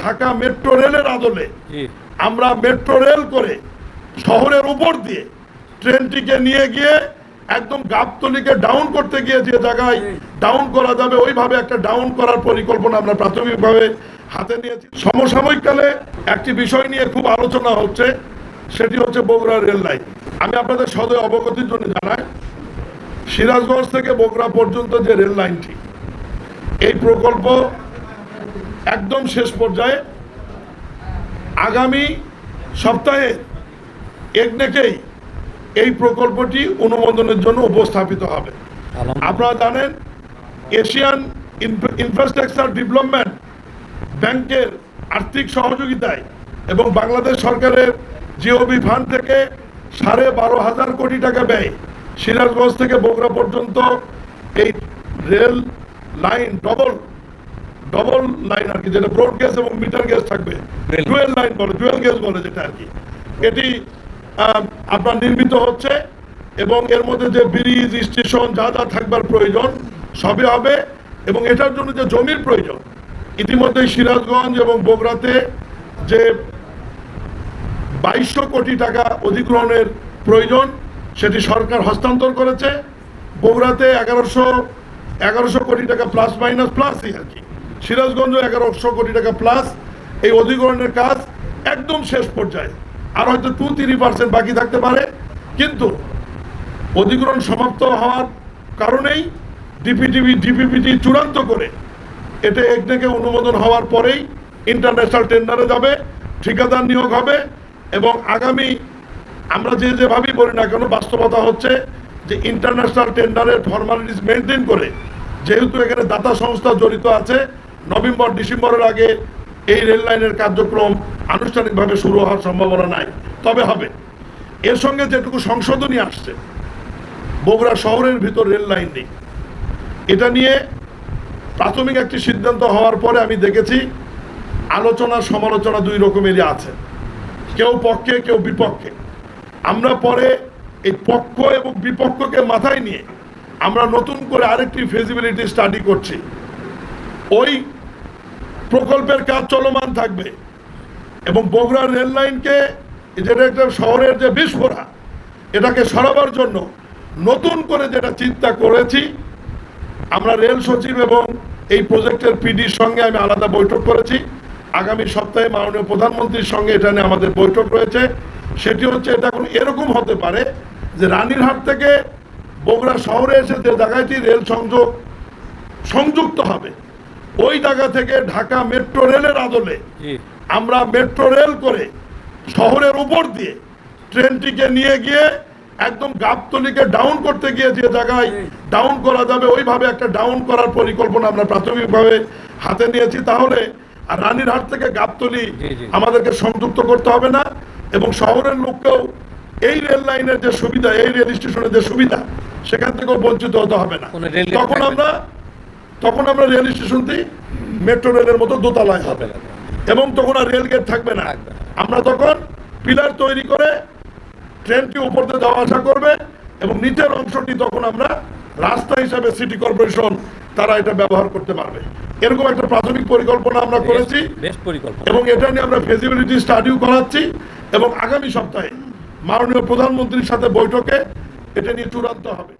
Dhaka metro রেলের আদলে আমরা মেট্রো রেল করে শহরের উপর দিয়ে ট্রেনটিকে নিয়ে গিয়ে একদম গাবতলীকে ডাউন করতে গিয়ে যে জায়গায় ডাউন করা যাবে ওইভাবে একটা ডাউন করার পরিকল্পনা আমরা প্রাথমিকভাবে হাতে নিয়েছি। সমসাময়িককালে একটি বিষয় নিয়ে খুব আলোচনা হচ্ছে, সেটি হচ্ছে বগুড়া রেল লাইন। আমি আপনাদের সদয় অবগতির জন্য জানাই, সিরাজগঞ্জ থেকে বগুড়া পর্যন্ত যে রেল লাইনটি, এই প্রকল্প একদম শেষ পর্যায়ে। আগামী সপ্তাহে একনেকেই এই প্রকল্পটি অনুমোদনের জন্য উপস্থাপিত হবে। আপনারা জানেন, এশিয়ান ইনফ্রাস্ট্রাকচার ডেভেলপমেন্ট ব্যাংকের আর্থিক সহযোগিতায় এবং বাংলাদেশ সরকারের জিওবি ফান্ড থেকে 12,500 কোটি টাকা ব্যয় সিরাজগঞ্জ থেকে বগুড়া পর্যন্ত এই রেল লাইন ডবল লাইন আর কি, যেটা ব্রড গেজ এবং মিটার গেজ থাকবে, ডুয়েল লাইন বলে, ডুয়েল গেজ বলে যেটা আর কি, এটি আপনার নির্মিত হচ্ছে এবং এর মধ্যে যে ব্রিজ স্টেশন যা যা থাকবার প্রয়োজন সবই হবে। এবং এটার জন্য যে জমির প্রয়োজন, ইতিমধ্যে সিরাজগঞ্জ এবং বগুড়াতে যে 2200 কোটি টাকা অধিগ্রহণের প্রয়োজন সেটি সরকার হস্তান্তর করেছে। বগুড়াতে 1100 কোটি টাকা প্লাস মাইনাস প্লাসই আর কি, সিরাজগঞ্জ 1100 কোটি টাকা প্লাস। এই অধিগ্রহণের কাজ একদম শেষ পর্যায়ে, আর হয়তো 2-3% বাকি থাকতে পারে, কিন্তু অধিগ্রহণ সমাপ্ত হওয়ার কারণেই ডিপিপিটি চূড়ান্ত করে এটা একদিকে অনুমোদন হওয়ার পরেই ইন্টারন্যাশনাল টেন্ডারে যাবে, ঠিকাদার নিয়োগ হবে। এবং আগামী আমরা যেভাবেই বলি না কেন, বাস্তবতা হচ্ছে যে ইন্টারন্যাশনাল টেন্ডারের ফর্মালিটিস মেনটেন করে, যেহেতু এখানে দাতা সংস্থা জড়িত আছে, নভেম্বর-ডিসেম্বরের আগে এই রেল লাইনের কার্যক্রম আনুষ্ঠানিকভাবে শুরু হওয়ার সম্ভাবনা নাই, তবে হবে। এর সঙ্গে যেটুকু সংশোধনী আসছে, বগুড়া শহরের ভিতর রেল লাইন নেই, এটা নিয়ে প্রাথমিক একটি সিদ্ধান্ত হওয়ার পরে আমি দেখেছি আলোচনা সমালোচনা দুই রকমেরই আছে, কেউ পক্ষে কেউ বিপক্ষে। আমরা পরে এই পক্ষ এবং বিপক্ষকে মাথায় নিয়ে আমরা নতুন করে আরেকটি ফিজিবিলিটি স্টাডি করছি। ওই প্রকল্পের কাজ চলমান থাকবে এবং বগুড়া রেল লাইনকে, যেটা একটা শহরের যে বিস্ফোরা, এটাকে সরাবার জন্য নতুন করে যেটা চিন্তা করেছি, আমরা রেল সচিব এবং এই প্রজেক্টের পিডির সঙ্গে আমি আলাদা বৈঠক করেছি। আগামী সপ্তাহে মাননীয় প্রধানমন্ত্রীর সঙ্গে এটা নিয়ে আমাদের বৈঠক রয়েছে। সেটি হচ্ছে, এটা এখন এরকম হতে পারে যে রানীরহাট থেকে বগুড়া শহরে এসে যে জায়গাটি রেল সংযুক্ত হবে, ওই জায়গা থেকে ঢাকা মেট্রো রেলের আদলে আমরা মেট্রো রেল করে শহরের উপর দিয়ে ট্রেনটিকে নিয়ে গিয়ে একদম গাবতলীকে ডাউন করতে গিয়ে যে জায়গায় ডাউন করা যাবে ওইভাবে একটা ডাউন করার পরিকল্পনা আমরা প্রাথমিকভাবে হাতে নিয়েছি। তাহলে আর রানীরহাট থেকে গাবতলী আমাদেরকে সংযুক্ত করতে হবে না এবং শহরের লোককেও এই রেল লাইনের যে সুবিধা, এই রেল স্টেশনের যে সুবিধা, সেখান থেকেও বঞ্চিত হতে হবে না। তখন আমরা রেল স্টেশনটি মেট্রো রেলের মতো দোতলায় হবে এবং তখন আর রেল গেট থাকবে না। আমরা তখন পিলার তৈরি করে ট্রেনটি উপর দিয়ে যাওয়া আসা করবে এবং নিচের অংশটি তখন আমরা রাস্তা হিসাবে সিটি কর্পোরেশন তারা এটা ব্যবহার করতে পারবে। এরকম একটা প্রাথমিক পরিকল্পনা আমরা করেছি এবং এটা নিয়ে আমরা ফিজিবিলিটি স্টাডিও করাচ্ছি এবং আগামী সপ্তাহে মাননীয় প্রধানমন্ত্রীর সাথে বৈঠকে এটা নিয়ে চূড়ান্ত হবে।